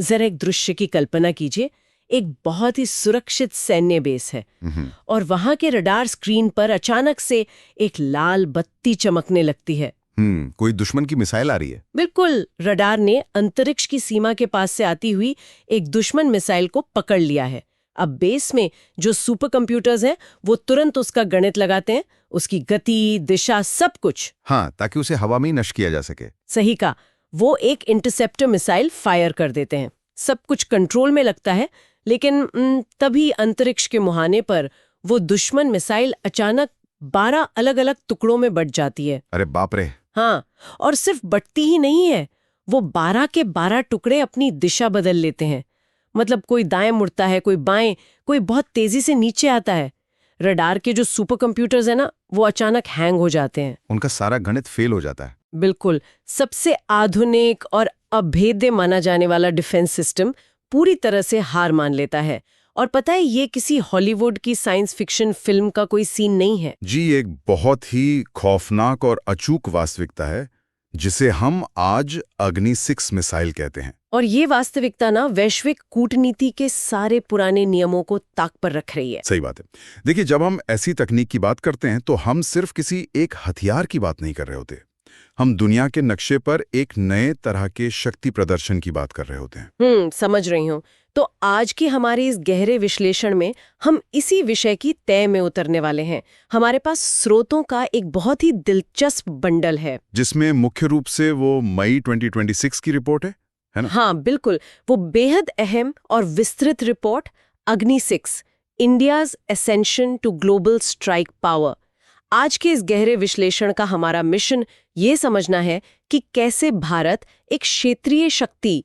जरा एक दृश्य की कल्पना कीजिए। एक बहुत ही सुरक्षित सैन्य बेस है और वहां के रडार स्क्रीन पर अचानक से एक लाल बत्ती चमकने लगती है। कोई दुश्मन की मिसाइल आ रही है। बिल्कुल, रडार ने अंतरिक्ष की सीमा के पास से आती हुई एक दुश्मन मिसाइल को पकड़ लिया है। अब बेस में जो सुपर कंप्यूटर्स हैं वो तुरंत उसका गणित लगाते हैं, उसकी गति, दिशा, सब कुछ। हाँ, ताकि उसे हवा में ही नष्ट किया जा सके। सही कहा। वो एक इंटरसेप्टर मिसाइल फायर कर देते हैं। सब कुछ कंट्रोल में लगता है, लेकिन तभी अंतरिक्ष के मुहाने पर वो दुश्मन मिसाइल अचानक 12 अलग-अलग टुकड़ों में बट जाती है। अरे बाप रे! हाँ, और सिर्फ बटती ही नहीं है, वो 12 के 12 टुकड़े अपनी दिशा बदल लेते हैं। मतलब कोई दाएं मुड़ता है, कोई बाएं, कोई बहुत तेजी से नीचे आता है। रडार के जो सुपर कंप्यूटर्स है ना, वो अचानक हैंग हो जाते हैं। उनका सारा गणित फेल हो जाता है। बिल्कुल, सबसे आधुनिक और अभेद्य माना जाने वाला डिफेंस सिस्टम पूरी तरह से हार मान लेता है। और पता है, ये किसी हॉलीवुड की साइंस फिक्शन फिल्म का कोई सीन नहीं है जी, एक बहुत ही खौफनाक और अचूक वास्तविकता है, जिसे हम आज अग्नि 6 मिसाइल कहते हैं। और ये वास्तविकता ना वैश्विक कूटनीति के सारे पुराने नियमों को ताक पर रख रही है। सही बात है। देखिए, जब हम ऐसी तकनीक की बात करते हैं तो हम सिर्फ किसी एक हथियार की बात नहीं कर रहे होते। हम दुनिया के नक्शे पर एक नए तरह के शक्ति प्रदर्शन की बात कर रहे होते हैं। समझ रही हूँ। तो आज की हमारे इस गहरे विश्लेषण में हम इसी विषय की तह में उतरने वाले हैं। हमारे पास स्रोतों का एक बहुत ही दिलचस्प बंडल है, जिसमें मुख्य रूप से वो मई 2026 की रिपोर्ट है ना? हाँ बिल्कुल, वो बेहद अहम और विस्तृत report Agni 6, India's ascension to global strike power. आज के इस गहरे विश्लेषण का हमारा मिशन ये समझना है कि कैसे भारत एक क्षेत्रीय शक्ति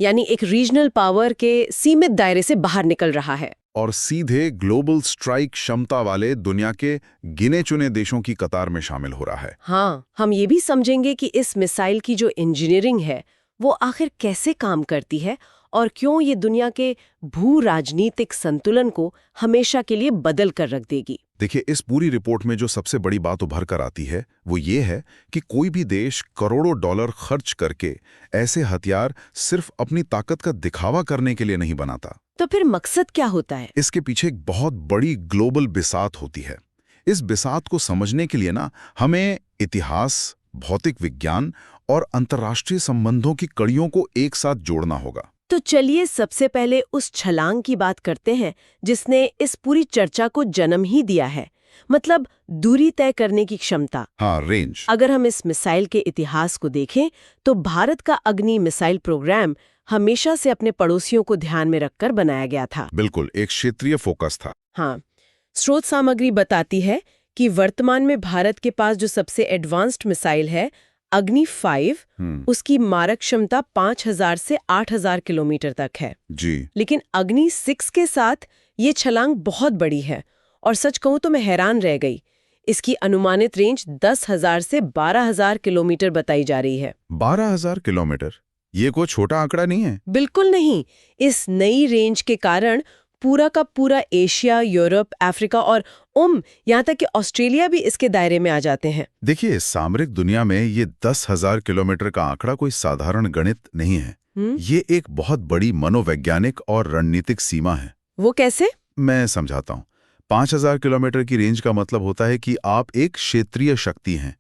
यानी एक रीजनल पावर के सीमित दायरे से बाहर निकल रहा है और सीधे ग्लोबल स्ट्राइक क्षमता वाले दुनिया के गिने चुने देशों की कतार में शामिल हो रहा है। हाँ, हम ये भी समझेंगे कि इस मिसाइल की जो इंजीनियरिंग है वो आखिर कैसे काम करती है और क्यों ये दुनिया के भू राजनीतिक संतुलन को हमेशा के लिए बदल कर रख देगी। देखिए, इस पूरी रिपोर्ट में जो सबसे बड़ी बात उभर कर आती है वो ये है कि कोई भी देश करोड़ों डॉलर खर्च करके ऐसे हथियार सिर्फ अपनी ताकत का दिखावा करने के लिए नहीं बनाता। तो फिर मकसद क्या होता है? इसके पीछे एक बहुत बड़ी ग्लोबल बिसात होती है। इस बिसात को समझने के लिए ना हमें इतिहास, भौतिक विज्ञान और अंतर्राष्ट्रीय संबंधों की कड़ियों को एक साथ जोड़ना होगा। तो चलिए सबसे पहले उस छलांग की बात करते हैं जिसने इस पूरी चर्चा को जन्म ही दिया है, मतलब दूरी तय करने की क्षमता। हाँ, रेंज। अगर हम इस मिसाइल के इतिहास को देखें तो भारत का अग्नि मिसाइल प्रोग्राम हमेशा से अपने पड़ोसियों को ध्यान में रखकर बनाया गया था। बिल्कुल, एक क्षेत्रीय फोकस था। हाँ, स्रोत सामग्री बताती है कि वर्तमान में भारत के पास जो सबसे एडवांस्ड मिसाइल है अग्नि 5, उसकी मारक क्षमता 5000 से 8000 किलोमीटर तक है जी। लेकिन अग्नि 6 के साथ ये छलांग बहुत बड़ी है और सच कहूं तो मैं हैरान रह गई। इसकी अनुमानित रेंज 10,000 से 12,000 किलोमीटर बताई जा रही है। 12,000 किलोमीटर, ये कोई छोटा आंकड़ा नहीं है। बिल्कुल नहीं। इस नई रेंज के कारण पूरा का पूरा एशिया, यूरोप, अफ्रीका और यहाँ तक कि ऑस्ट्रेलिया भी इसके दायरे में आ जाते हैं। देखिए, सामरिक दुनिया में ये 10,000 किलोमीटर का आंकड़ा कोई साधारण गणित नहीं है। ये एक बहुत बड़ी मनोवैज्ञानिक और रणनीतिक सीमा है। वो कैसे? मैं समझाता हूँ। 5,000 किलोमीटर की रेंज का मतलब होता है कि आप एक क्षेत्रीय शक्ति हैं।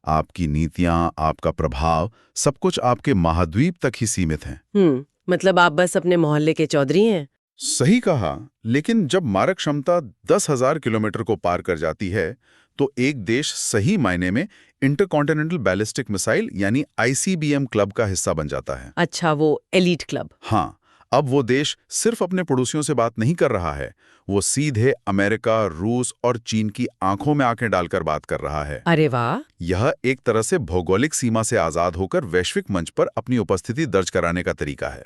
आपकी नीतियां, आपका प्रभाव, सब कुछ आपके महाद्वीप तक ही सीमित है। मतलब आप बस अपने मोहल्ले के चौधरी हैं। सही कहा। लेकिन जब मारक क्षमता 10,000 किलोमीटर को पार कर जाती है तो एक देश सही मायने में इंटरकॉन्टिनेंटल बैलिस्टिक मिसाइल यानी ICBM क्लब का हिस्सा बन जाता है। अच्छा, वो एलीट क्लब। हाँ, अब वो देश सिर्फ अपने पड़ोसियों से बात नहीं कर रहा है, वो सीधे अमेरिका, रूस और चीन की आंखों में आंखें डालकर बात कर रहा है। अरे वाह! यह एक तरह से भौगोलिक सीमा से आजाद होकर वैश्विक मंच पर अपनी उपस्थिति दर्ज कराने का तरीका है।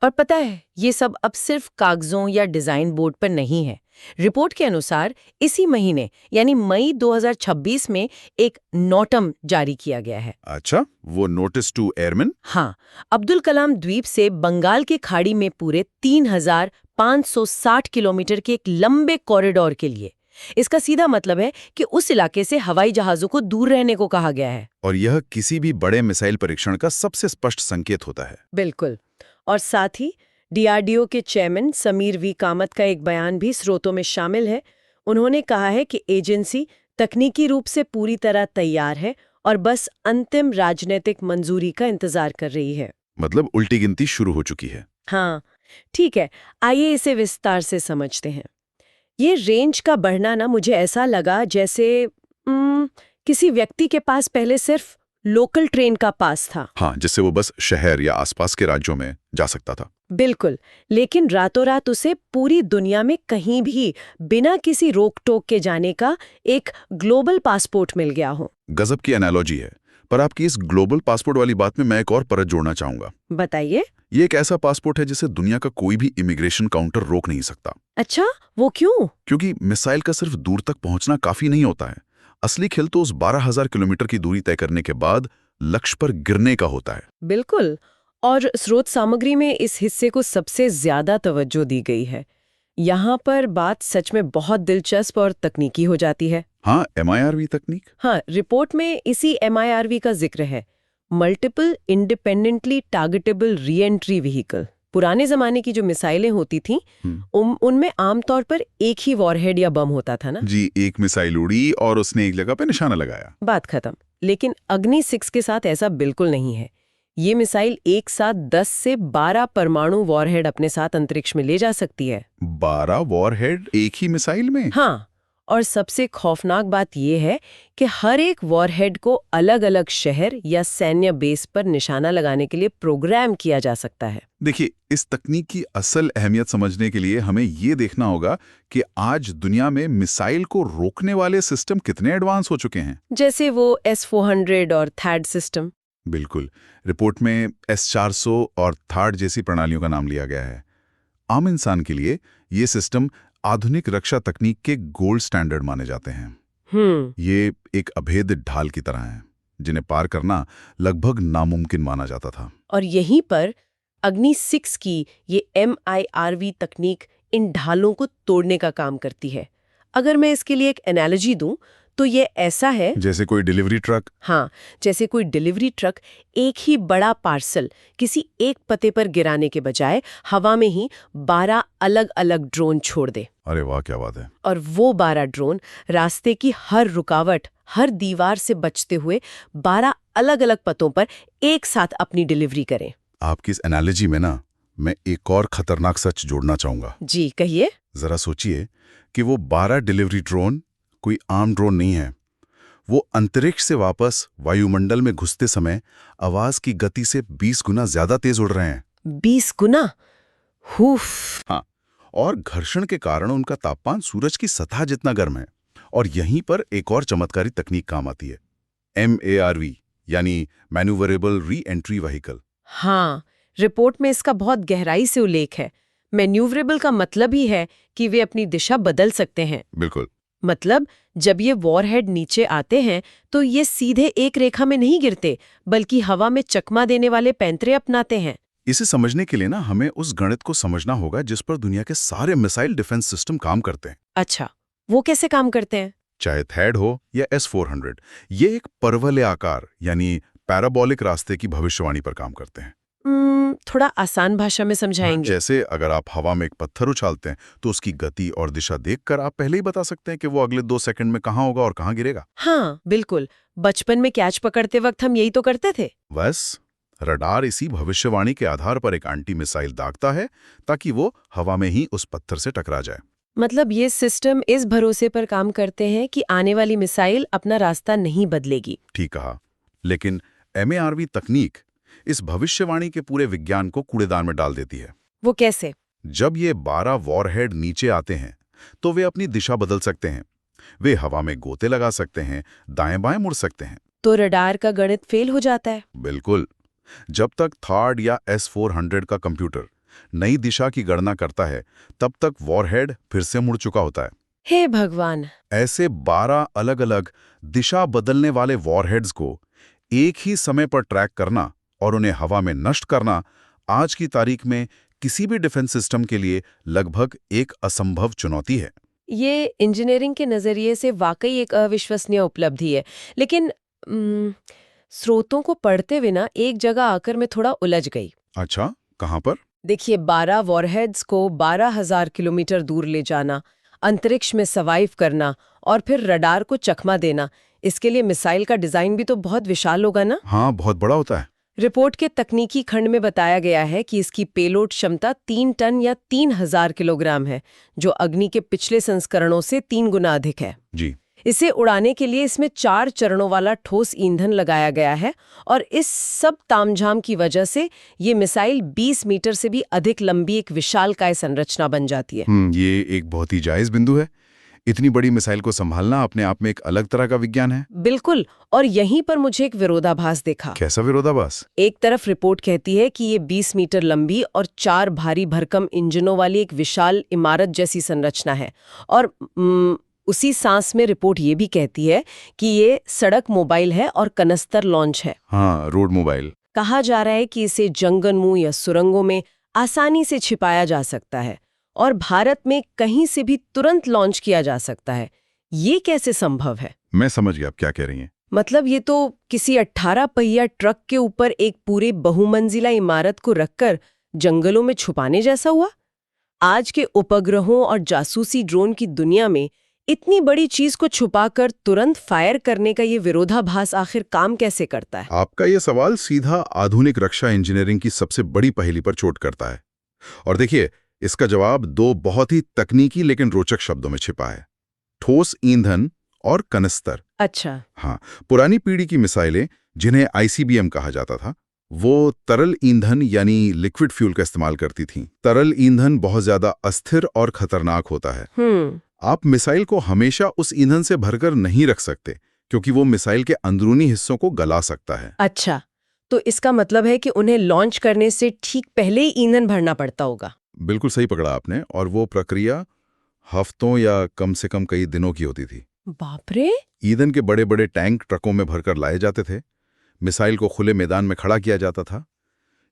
और पता है, ये सब अब सिर्फ कागजों या डिजाइन बोर्ड पर नहीं है। रिपोर्ट के अनुसार इसी महीने यानी मई 2026 में एक नोटम जारी किया गया है। अच्छा, वो नोटिस टू एयरमैन? हाँ, अब्दुल कलाम द्वीप से बंगाल के खाड़ी में पूरे 3,560 किलोमीटर के एक लंबे कॉरिडोर के लिए। इसका सीधा मतलब है कि उस इलाके से हवाई जहाजों को दूर रहने को कहा गया है। और यह किसी भी बड़े मिसाइल परीक्षण का सबसे स्पष्ट संकेत होता है। बिल्कुल। और साथ ही डीआरडीओ के चेयरमैन समीर वी कामत का एक बयान भी स्रोतों में शामिल है। उन्होंने कहा है कि एजेंसी तकनीकी रूप से पूरी तरह तैयार है और बस अंतिम राजनीतिक मंजूरी का इंतजार कर रही है। मतलब उल्टी गिनती शुरू हो चुकी है। हाँ, ठीक है, आइए इसे विस्तार से समझते हैं। ये रेंज का बढ़ना ना मुझे ऐसा लगा जैसे किसी व्यक्ति के पास पहले सिर्फ लोकल ट्रेन का पास था। हाँ, जिससे वो बस शहर या आसपास के राज्यों में जा सकता था। बिल्कुल, लेकिन रातों रात उसे पूरी दुनिया में कहीं भी बिना किसी रोक टोक के जाने का एक ग्लोबल पासपोर्ट मिल गया हो। गजब की एनालॉजी है, पर आपकी इस ग्लोबल पासपोर्ट वाली बात में मैं एक और परत जोड़ना चाहूंगा। बताइए। ये एक ऐसा पासपोर्ट है जिसे दुनिया का कोई भी इमिग्रेशन काउंटर रोक नहीं सकता। अच्छा, वो क्यों? क्योंकि मिसाइल का सिर्फ दूर तक पहुंचना काफी नहीं होता है। असली खेल तो उस 12,000 किलोमीटर की दूरी तय करने के बाद लक्ष्य पर गिरने का होता है। बिल्कुल, और स्रोत सामग्री में इस हिस्से को सबसे ज्यादा तवज्जो दी गई है। यहाँ पर बात सच में बहुत दिलचस्प और तकनीकी हो जाती है। हाँ, MIRV तकनीक। हाँ, रिपोर्ट में इसी MIRV का जिक्र है, multiple independently targetable re entry vehicle. पुराने जमाने की जो मिसाइलें होती थीं, उनमें आमतौर पर एक ही वॉरहेड या बम होता था ना जी, एक मिसाइल उड़ी और उसने एक जगह पे निशाना लगाया। बात खत्म। लेकिन अग्नि 6 के साथ ऐसा बिल्कुल नहीं है। ये मिसाइल एक साथ 10 से 12 परमाणु वॉरहेड अपने साथ अंतरिक्ष में ले जा सकती है। 12 वॉरहेड एक ही मिसाइल में? हाँ, और सबसे खौफनाक बात यह है कि हर एक वॉरहेड को अलग-अलग शहर या सैन्य बेस पर निशाना लगाने के लिए प्रोग्राम किया जा सकता है। देखिए, इस तकनीक की असल अहमियत समझने के लिए हमें ये देखना होगा कि आज दुनिया में मिसाइल को रोकने वाले सिस्टम कितने एडवांस हो चुके हैं। जैसे वो S-400 और थैड सिस्टम। बिल्कुल, रिपोर्ट में S-400 और थाड जैसी प्रणालियों का नाम लिया गया है। आम इंसान के लिए ये सिस्टम आधुनिक रक्षा तकनीक के गोल्ड स्टैंडर्ड माने जाते हैं। ये एक अभेद ढाल की तरह हैं, जिन्हें पार करना लगभग नामुमकिन माना जाता था। और यहीं पर अग्नि 6 की ये MIRV तकनीक इन ढालों को तोड़ने का काम करती है। अगर मैं इसके लिए एक एनालॉजी दूं तो ये ऐसा है जैसे कोई डिलीवरी ट्रक। हाँ, जैसे कोई डिलीवरी ट्रक एक ही बड़ा पार्सल किसी एक पते पर गिराने के बजाय हवा में ही 12 अलग-अलग ड्रोन छोड़ दे। अरे वाह, क्या बात है। और वो 12 ड्रोन रास्ते की हर रुकावट, हर दीवार से बचते हुए 12 अलग-अलग पतों पर एक साथ अपनी डिलीवरी करें। आपकी इस एनालॉजी में ना मैं एक और खतरनाक सच जोड़ना चाहूंगा। जी, कहिए। जरा सोचिए कि वो 12 डिलीवरी ड्रोन कोई आम ड्रोन नहीं है। वो अंतरिक्ष से वापस वायुमंडल में घुसते समय आवाज की गति से 20 गुना ज्यादा तेज उड़ रहे हैं। 20 गुना? हुफ। हाँ, और घर्षण के कारण उनका तापमान सूरज की सतह जितना गर्म है। और यहीं पर एक और चमत्कारी तकनीक काम आती है, MARV यानी मैन्यूवरेबल री एंट्री व्हीकल। हाँ, रिपोर्ट में इसका बहुत गहराई से उल्लेख है। मैन्यूवरेबल का मतलब ही है कि वे अपनी दिशा बदल सकते हैं। बिल्कुल। मतलब जब ये वॉरहेड नीचे आते हैं तो ये सीधे एक रेखा में नहीं गिरते, बल्कि हवा में चकमा देने वाले पैंतरे अपनाते हैं। इसे समझने के लिए ना हमें उस गणित को समझना होगा जिस पर दुनिया के सारे मिसाइल डिफेंस सिस्टम काम करते हैं। अच्छा, वो कैसे काम करते हैं? चाहे थैड हो या S-400, ये एक परवलय आकार यानी पैराबोलिक रास्ते की भविष्यवाणी पर काम करते हैं। थोड़ा आसान भाषा में समझाएंगे? जैसे अगर आप हवा में एक पत्थर उछालते हैं तो उसकी गति और दिशा देखकर आप पहले ही बता सकते हैं कि वो अगले 2 सेकंड में कहाँ होगा और कहाँ गिरेगा। हाँ, बिल्कुल। बचपन में कैच पकड़ते वक्त हम यही तो करते थे। बस रडार इसी भविष्यवाणी के आधार पर एक एंटी मिसाइल दागता है ताकि वो हवा में ही उस पत्थर से टकरा जाए। मतलब ये सिस्टम इस भरोसे पर काम करते हैं कि आने वाली मिसाइल अपना रास्ता नहीं बदलेगी। ठीक कहा। लेकिन MARV तकनीक इस भविष्यवाणी के पूरे विज्ञान को कूड़ेदान में डाल देती है। वो कैसे? जब ये 12 वॉरहेड नीचे आते हैं तो वे अपनी दिशा बदल सकते हैं। वे हवा में गोते लगा सकते हैं, दाएं-बाएं मुड़ सकते हैं। तो रडार का गणित फेल हो जाता है? बिल्कुल। जब तक थाड या S-400 का कंप्यूटर नई दिशा की गणना करता है, तब तक वॉरहेड फिर से मुड़ चुका होता है। हे भगवान! ऐसे 12 अलग-अलग दिशा बदलने वाले वॉरहेड्स को एक ही समय पर ट्रैक करना और उन्हें हवा में नष्ट करना आज की तारीख में किसी भी डिफेंस सिस्टम के लिए लगभग एक असंभव चुनौती है। ये इंजीनियरिंग के नजरिए से वाकई एक अविश्वसनीय उपलब्धि है। लेकिन स्रोतों को पढ़ते हुए ना एक जगह आकर मैं थोड़ा उलझ गई। अच्छा, कहाँ पर? देखिए, 12 वॉरहेड्स को 12,000 किलोमीटर दूर ले जाना, अंतरिक्ष में सर्वाइव करना और फिर रडार को चकमा देना, इसके लिए मिसाइल का डिजाइन भी तो बहुत विशाल होगा ना? हाँ, बहुत बड़ा होता है। रिपोर्ट के तकनीकी खंड में बताया गया है कि इसकी पेलोड क्षमता 3 टन या 3,000 किलोग्राम है, जो अग्नि के पिछले संस्करणों से 3 गुना अधिक है। जी। इसे उड़ाने के लिए इसमें 4 चरणों वाला ठोस ईंधन लगाया गया है और इस सब तामझाम की वजह से ये मिसाइल 20 मीटर से भी अधिक लंबी एक विशालकाय संरचना बन जाती है। ये एक बहुत ही जायज बिंदु है। इतनी बड़ी मिसाइल को संभालना अपने आप में एक अलग तरह का विज्ञान है। बिल्कुल, और यहीं पर मुझे एक विरोधाभास देखा। कैसा विरोधाभास? एक तरफ रिपोर्ट कहती है कि ये 20 मीटर लंबी और 4 भारी भरकम इंजनों वाली एक विशाल इमारत जैसी संरचना है, और उसी सांस में रिपोर्ट ये भी कहती है कि ये सड़क मोबाइल है और कनस्तर लॉन्च है। हाँ, रोड मोबाइल। कहा जा रहा है कि इसे जंगल या सुरंगों में आसानी से छिपाया जा सकता है और भारत में कहीं से भी तुरंत लॉन्च किया जा सकता है। ये कैसे संभव है? मैं समझ गया आप क्या कह रही हैं। मतलब ये तो किसी 18 पहिया ट्रक के ऊपर एक पूरे बहुमंजिला इमारत को रखकर जंगलों में छुपाने जैसा हुआ। आज के उपग्रहों और जासूसी ड्रोन की दुनिया में इतनी बड़ी चीज को छुपाकर तुरंत फायर करने का ये विरोधाभास आखिर काम कैसे करता है? आपका ये सवाल सीधा आधुनिक रक्षा इंजीनियरिंग की सबसे बड़ी पहेली पर चोट करता है। और देखिए, इसका जवाब 2 बहुत ही तकनीकी लेकिन रोचक शब्दों में छिपा है: ठोस ईंधन और कनस्तर। अच्छा। हाँ, पुरानी पीढ़ी की मिसाइलें, जिन्हें आईसीबीएम कहा जाता था, वो तरल ईंधन यानी लिक्विड फ्यूल का इस्तेमाल करती थीं। तरल ईंधन बहुत ज्यादा अस्थिर और खतरनाक होता है। आप मिसाइल को हमेशा उस ईंधन से भरकर नहीं रख सकते, क्योंकि वो मिसाइल के अंदरूनी हिस्सों को गला सकता है। अच्छा, तो इसका मतलब है कि उन्हें लॉन्च करने से ठीक पहले ही ईंधन भरना पड़ता होगा। बिल्कुल सही पकड़ा आपने, और वो प्रक्रिया हफ्तों या कम से कम कई दिनों की होती थी। बाप रे! ईंधन के बड़े बड़े टैंक ट्रकों में भरकर लाए जाते थे। मिसाइल को खुले मैदान में खड़ा किया जाता था।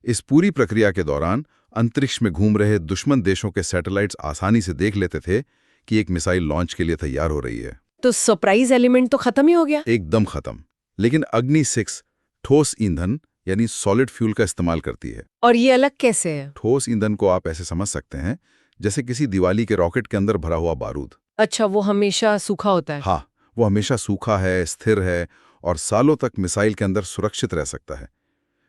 इस पूरी प्रक्रिया के दौरान अंतरिक्ष में घूम रहे दुश्मन देशों के सैटेलाइट्स आसानी से देख लेते थे कि एक मिसाइल लॉन्च के लिए तैयार हो रही है। तो सरप्राइज एलिमेंट तो खत्म ही हो गया। एकदम खत्म। लेकिन अग्नि 6 ठोस ईंधन यानी सॉलिड फ्यूल का इस्तेमाल करती है। और ये अलग कैसे है? ठोस ईंधन को आप ऐसे समझ सकते हैं जैसे किसी दिवाली के रॉकेट के अंदर भरा हुआ बारूद। अच्छा, वो हमेशा सूखा होता है? हाँ, वो हमेशा सूखा है, स्थिर है और सालों तक मिसाइल के अंदर सुरक्षित रह सकता है।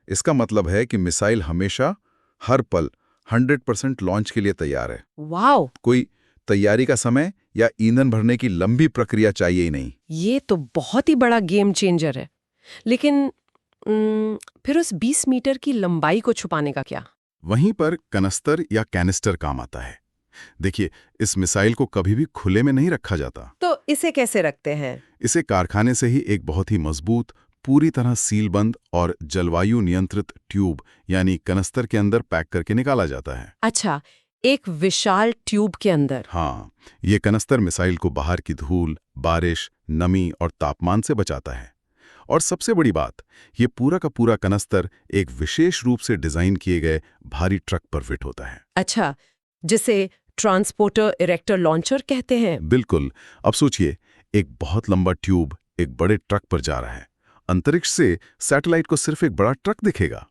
इसका मतलब है कि मिसाइल हमेशा, हर पल 100% लॉन्च के लिए तैयार है। वाव! कोई तैयारी का समय या ईंधन भरने की लंबी प्रक्रिया चाहिए ही नहीं। ये तो बहुत ही बड़ा गेम चेंजर है। लेकिन फिर उस 20 मीटर की लंबाई को छुपाने का क्या? वहीं पर कनस्तर या कैनिस्टर काम आता है। देखिए, इस मिसाइल को कभी भी खुले में नहीं रखा जाता। तो इसे कैसे रखते हैं? इसे कारखाने से ही एक बहुत ही मजबूत, पूरी तरह सीलबंद और जलवायु नियंत्रित ट्यूब यानी कनस्तर के अंदर पैक करके निकाला जाता है। अच्छा, एक विशाल ट्यूब के अंदर? हाँ, ये कनस्तर मिसाइल को बाहर की धूल, बारिश, नमी और तापमान से बचाता है। और सबसे बड़ी बात, ये पूरा का पूरा कनस्तर एक विशेष रूप से डिजाइन किए गए भारी ट्रक पर फिट होता है। अच्छा, जिसे ट्रांसपोर्टर इरेक्टर लॉन्चर कहते हैं। बिल्कुल। अब सोचिए, एक बहुत लंबा ट्यूब एक बड़े ट्रक पर जा रहा है। अंतरिक्ष से सैटेलाइट को सिर्फ एक बड़ा ट्रक दिखेगा।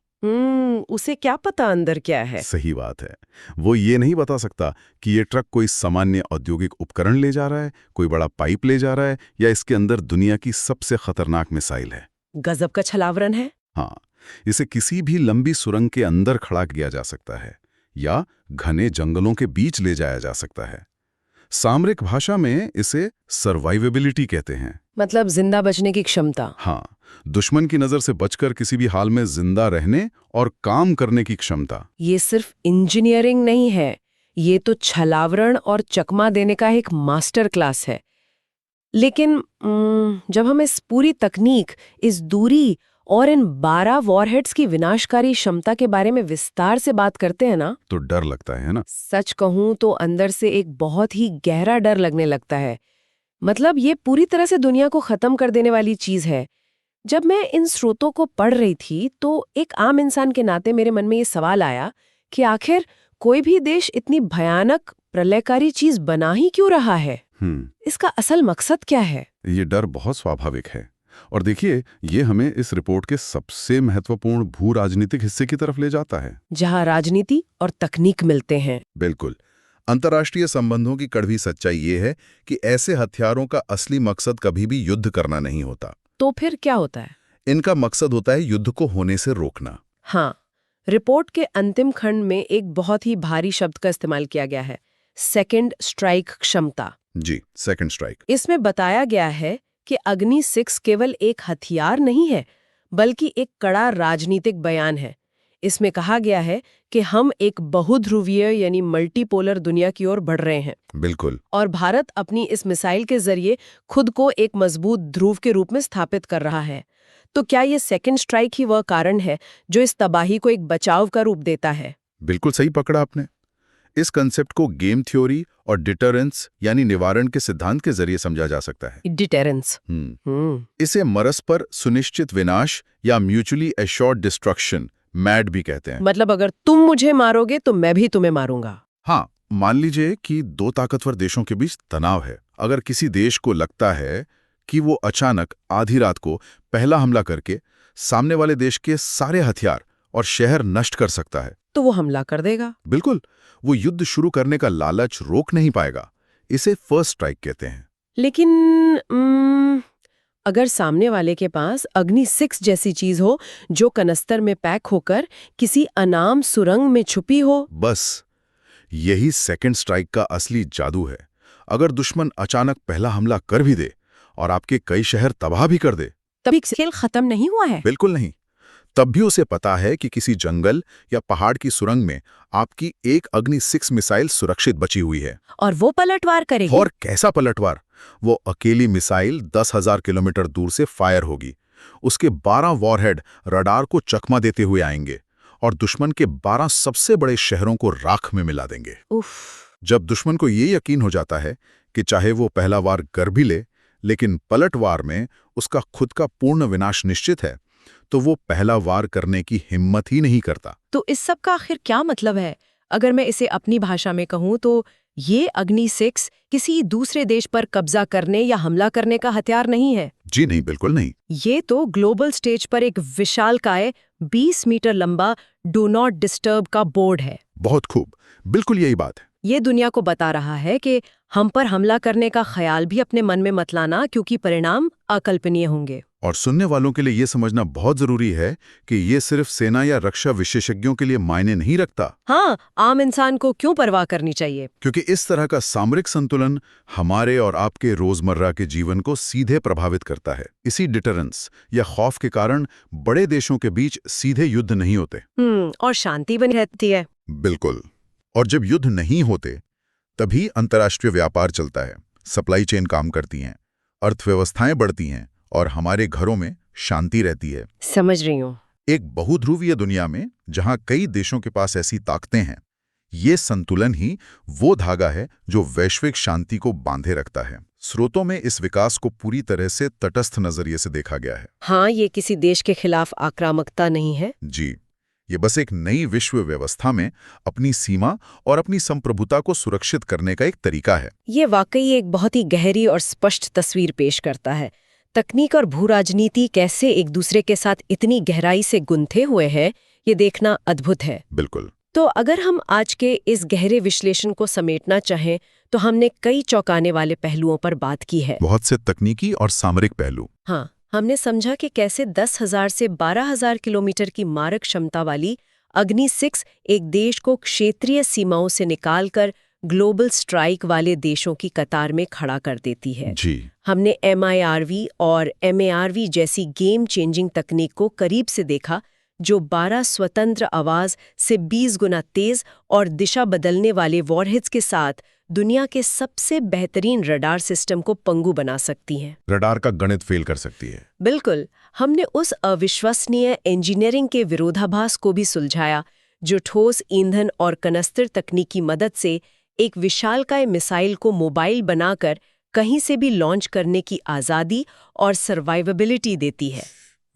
उसे क्या पता अंदर क्या है? सही बात है। वो ये नहीं बता सकता कि ये ट्रक कोई सामान्य औद्योगिक उपकरण ले जा रहा है, कोई बड़ा पाइप ले जा रहा है, या इसके अंदर दुनिया की सबसे खतरनाक मिसाइल है। गजब का छलावरण है। हाँ, इसे किसी भी लंबी सुरंग के अंदर खड़ा किया जा सकता है या घने जंगलों के बीच ले जाया जा सकता है। सामरिक भाषा में इसे सर्वाइवेबिलिटी कहते हैं। मतलब जिंदा बचने की क्षमता। हाँ, दुश्मन की नजर से बचकर किसी भी हाल में जिंदा रहने और काम करने की क्षमता। ये सिर्फ इंजीनियरिंग नहीं है, ये तो छलावरण और चकमा देने का एक मास्टर क्लास है। लेकिन जब हम इस पूरी तकनीक, इस दूरी और इन 12 वॉरहेड्स की विनाशकारी क्षमता के बारे में विस्तार से बात करते हैं ना, तो डर लगता है ना? सच कहूं तो अंदर से एक बहुत ही गहरा डर लगने लगता है। मतलब ये पूरी तरह से दुनिया को खत्म कर देने वाली चीज है। जब मैं इन स्रोतों को पढ़ रही थी तो एक आम इंसान के नाते मेरे मन में ये सवाल आया कि आखिर कोई भी देश इतनी भयानक प्रलयकारी चीज बना ही क्यों रहा है? इसका असल मकसद क्या है? ये डर बहुत स्वाभाविक है। और देखिए, ये हमें इस रिपोर्ट के सबसे महत्वपूर्ण भू राजनीतिक हिस्से की तरफ ले जाता है। जहां राजनीति और तकनीक मिलते हैं। बिल्कुल। अंतर्राष्ट्रीय संबंधों की कड़वी सच्चाई ये है कि ऐसे हथियारों का असली मकसद कभी भी युद्ध करना नहीं होता। तो फिर क्या होता है? इनका मकसद होता है युद्ध को होने से रोकना। हाँ, रिपोर्ट के अंतिम खंड में एक बहुत ही भारी शब्द का इस्तेमाल किया गया है, सेकंड स्ट्राइक क्षमता। जी, सेकंड स्ट्राइक। इसमें बताया गया है कि अग्नि 6 केवल एक हथियार नहीं है, बल्कि एक कड़ा राजनीतिक बयान है। इसमें कहा गया है कि हम एक बहुध्रुवीय यानी मल्टीपोलर दुनिया की ओर बढ़ रहे हैं। बिल्कुल। और भारत अपनी इस मिसाइल के जरिए खुद को एक मजबूत ध्रुव के रूप में स्थापित कर रहा है। तो क्या ये सेकंड स्ट्राइक ही वह कारण है जो इस तबाही को एक बचाव का रूप देता है? बिल्कुल सही पकड़ा आपने। इस कंसेप्ट को गेम थ्योरी और डिटरेंस यानी निवारण के सिद्धांत के जरिए समझा जा सकता है। डिटेरेंस। इसे परस्पर सुनिश्चित विनाश या म्यूचुअली एश्योर्ड डिस्ट्रक्शन, मैड भी कहते हैं। मतलब अगर तुम मुझे मारोगे तो मैं भी तुम्हें मारूंगा। हाँ, मान लीजिए कि दो ताकतवर देशों के बीच तनाव है। अगर किसी देश को लगता है कि वो अचानक आधी रात को पहला हमला करके सामने वाले देश के सारे हथियार और शहर नष्ट कर सकता है, तो वो हमला कर देगा। बिल्कुल, वो युद्ध शुरू करने का लालच रोक नहीं पाएगा। इसे फर्स्ट स्ट्राइक कहते हैं। लेकिन अगर सामने वाले के पास अग्नि 6 जैसी चीज हो जो कनस्तर में पैक होकर किसी अनाम सुरंग में छुपी हो, बस यही सेकंड स्ट्राइक का असली जादू है। अगर दुश्मन अचानक पहला हमला कर भी दे और आपके कई शहर तबाह भी कर दे, तभी खेल खत्म नहीं हुआ है। बिल्कुल नहीं। तब भी उसे पता है कि किसी जंगल या पहाड़ की सुरंग में आपकी एक अग्नि 6 मिसाइल सुरक्षित बची हुई है। और वो पलटवार करेगी। और कैसा पलटवार! वो अकेली मिसाइल 10,000 किलोमीटर दूर से फायर होगी। उसके 12 वॉरहेड रडार को चकमा देते हुए आएंगे और दुश्मन के 12 सबसे बड़े शहरों को राख में मिला देंगे। उफ। जब दुश्मन को ये यकीन हो जाता है कि चाहे वो पहला वार कर भी ले, लेकिन पलटवार में उसका खुद का पूर्ण विनाश निश्चित है, तो वो पहला वार करने की हिम्मत ही नहीं करता। तो इस सब का आखिर क्या मतलब है? अगर मैं इसे अपनी भाषा में कहूँ तो ये अग्नि 6 किसी दूसरे देश पर कब्जा करने या हमला करने का हथियार नहीं है। जी नहीं, बिल्कुल नहीं। ये तो ग्लोबल स्टेज पर एक विशालकाय 20 मीटर लंबा डू नॉट डिस्टर्ब का बोर्ड है। बहुत खूब, बिल्कुल यही बात है। ये दुनिया को बता रहा है कि हम पर हमला करने का ख्याल भी अपने मन में मत लाना, क्योंकि परिणाम अकल्पनीय होंगे। और सुनने वालों के लिए ये समझना बहुत जरूरी है कि ये सिर्फ सेना या रक्षा विशेषज्ञों के लिए मायने नहीं रखता। हाँ, आम इंसान को क्यों परवाह करनी चाहिए? क्योंकि इस तरह का सामरिक संतुलन हमारे और आपके रोजमर्रा के जीवन को सीधे प्रभावित करता है। इसी डिटरेंस या खौफ के कारण बड़े देशों के बीच सीधे युद्ध नहीं होते। और शांति बनी रहती है। बिल्कुल। और जब युद्ध नहीं होते तभी अंतर्राष्ट्रीय व्यापार चलता है, सप्लाई चेन काम करती हैं, अर्थव्यवस्थाएं बढ़ती हैं और हमारे घरों में शांति रहती है। समझ रही हूँ। एक बहुध्रुवीय दुनिया में जहां कई देशों के पास ऐसी ताकतें हैं, ये संतुलन ही वो धागा है जो वैश्विक शांति को बांधे रखता है। स्रोतों में इस विकास को पूरी तरह से तटस्थ नजरिए से देखा गया है। हाँ, ये किसी देश के खिलाफ आक्रामकता नहीं है। जी, ये बस एक नई विश्व व्यवस्था में अपनी सीमा और अपनी संप्रभुता को सुरक्षित करने का एक तरीका है। ये वाकई एक बहुत ही गहरी और स्पष्ट तस्वीर पेश करता है। तकनीक और भू राजनीति कैसे एक दूसरे के साथ इतनी गहराई से गुंथे हुए हैं, ये देखना अद्भुत है। बिल्कुल। तो अगर हम आज के इस गहरे विश्लेषण को समेटना चाहें तो हमने कई चौंकाने वाले पहलुओं पर बात की है। बहुत से तकनीकी और सामरिक पहलू। हाँ, हमने समझा कि कैसे 10,000 से 12,000 किलोमीटर की मारक क्षमता वाली अग्नि 6 एक देश को क्षेत्रीय सीमाओं से निकालकर ग्लोबल स्ट्राइक वाले देशों की कतार में खड़ा कर देती है। जी। हमने MIRV और MARV जैसी गेम चेंजिंग तकनीक को करीब से देखा, जो 12 स्वतंत्र आवाज से 20 गुना तेज और दिशा बदलने वाले वॉरहेड्स के साथ दुनिया के सबसे बेहतरीन रडार सिस्टम को पंगु बना सकती हैं। रडार का गणित फेल कर सकती है। बिल्कुल। हमने उस अविश्वसनीय इंजीनियरिंग के विरोधाभास को भी सुलझाया, जो ठोस ईंधन और कनस्तर तकनीक की मदद से एक विशालकाय मिसाइल को मोबाइल बनाकर कहीं से भी लॉन्च करने की आज़ादी और सर्वाइवेबिलिटी देती है।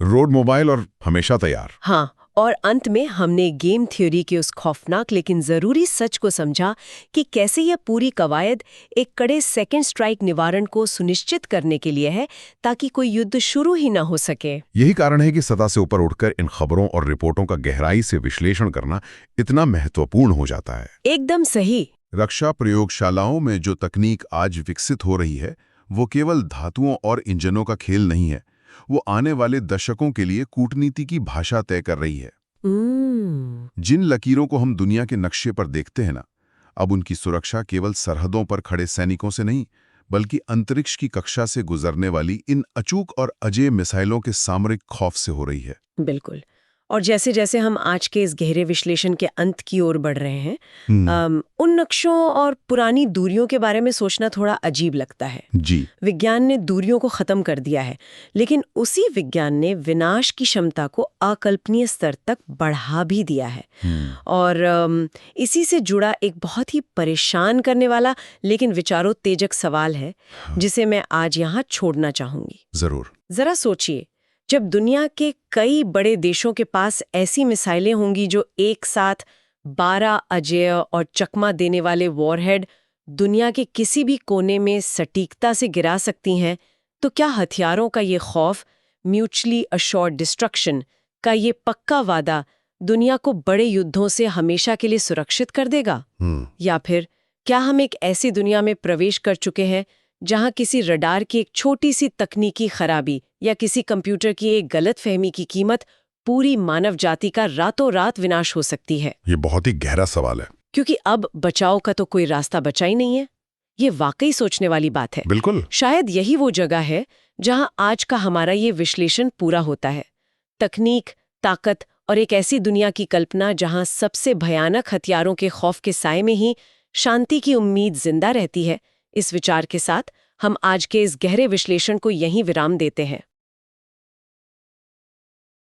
रोड मोबाइल और हमेशा तैयार। हाँ, और अंत में हमने गेम थ्योरी के उस खौफनाक लेकिन जरूरी सच को समझा कि कैसे यह पूरी कवायद एक कड़े सेकंड स्ट्राइक निवारण को सुनिश्चित करने के लिए है ताकि कोई युद्ध शुरू ही ना हो सके। यही कारण है कि सतह से ऊपर उठकर इन खबरों और रिपोर्टों का गहराई से विश्लेषण करना इतना महत्वपूर्ण हो जाता है। एकदम सही। रक्षा प्रयोगशालाओं में जो तकनीक आज विकसित हो रही है वो केवल धातुओं और इंजनों का खेल नहीं है, वो आने वाले दशकों के लिए कूटनीति की भाषा तय कर रही है। जिन लकीरों को हम दुनिया के नक्शे पर देखते हैं ना, अब उनकी सुरक्षा केवल सरहदों पर खड़े सैनिकों से नहीं बल्कि अंतरिक्ष की कक्षा से गुजरने वाली इन अचूक और अजेय मिसाइलों के सामरिक खौफ से हो रही है। बिल्कुल। और जैसे जैसे हम आज के इस गहरे विश्लेषण के अंत की ओर बढ़ रहे हैं, उन नक्शों और पुरानी दूरियों के बारे में सोचना थोड़ा अजीब लगता है। जी। विज्ञान ने दूरियों को खत्म कर दिया है, लेकिन उसी विज्ञान ने विनाश की क्षमता को अकल्पनीय स्तर तक बढ़ा भी दिया है। और इसी से जुड़ा एक बहुत ही परेशान करने वाला लेकिन विचारोत्तेजक सवाल है, जिसे मैं आज यहाँ छोड़ना चाहूंगी। जरूर। जरा सोचिए, जब दुनिया के कई बड़े देशों के पास ऐसी मिसाइलें होंगी जो एक साथ 12 अजेय और चकमा देने वाले वॉरहेड दुनिया के किसी भी कोने में सटीकता से गिरा सकती हैं, तो क्या हथियारों का ये खौफ, म्यूचुअली अश्योर्ड डिस्ट्रक्शन का ये पक्का वादा दुनिया को बड़े युद्धों से हमेशा के लिए सुरक्षित कर देगा? या फिर क्या हम एक ऐसी दुनिया में प्रवेश कर चुके हैं जहां किसी रडार की एक छोटी सी तकनीकी खराबी या किसी कंप्यूटर की एक गलतफहमी की कीमत पूरी मानव जाति का रातों रात विनाश हो सकती है? ये बहुत ही गहरा सवाल है, क्योंकि अब बचाव का तो कोई रास्ता बचा ही नहीं है। ये वाकई सोचने वाली बात है। बिल्कुल। शायद यही वो जगह है जहां आज का हमारा ये विश्लेषण पूरा होता है। तकनीक, ताकत और एक ऐसी दुनिया की कल्पना जहां सबसे भयानक हथियारों के खौफ के साए में ही शांति की उम्मीद जिंदा रहती है। इस विचार के साथ हम आज के इस गहरे विश्लेषण को यहीं विराम देते हैं।